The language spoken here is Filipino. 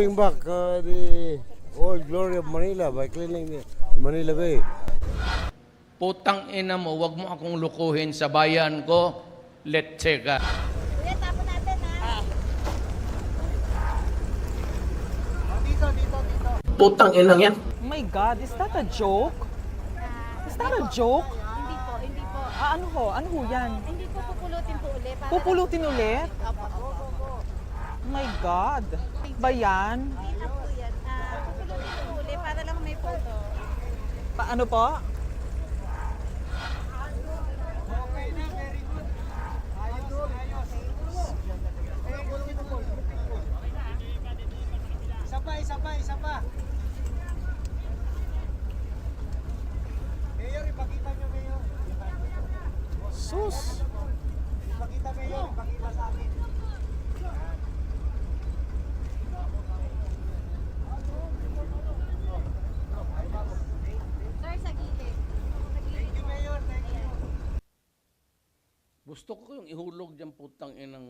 Going back the old glory of Manila by cleaning the Manila Bay. Putang ina mo, wag mo akong lukuhin sa bayan ko. Letse ka. Kuya, tapon natin ha. Putang ina yan. Oh my God, is that a joke? Is that a joke? Hindi po, hindi po. Ano ho? Ano ho yan? Hindi po pupulutin po ulit. Pupulutin ulit? Opo, opo. Oh my God. Ba yan? Hindi na po yan. Pupulutin po ulit para lang may photo. Ano po? Isa pa. Mayor, ipakita nyo, Mayor. Sus. Ipakita, Mayor. Ipakita sa akin. Sir, sa gilid. Thank you, Mayor. Thank you. Gusto ko yung ihulog dyan putang inang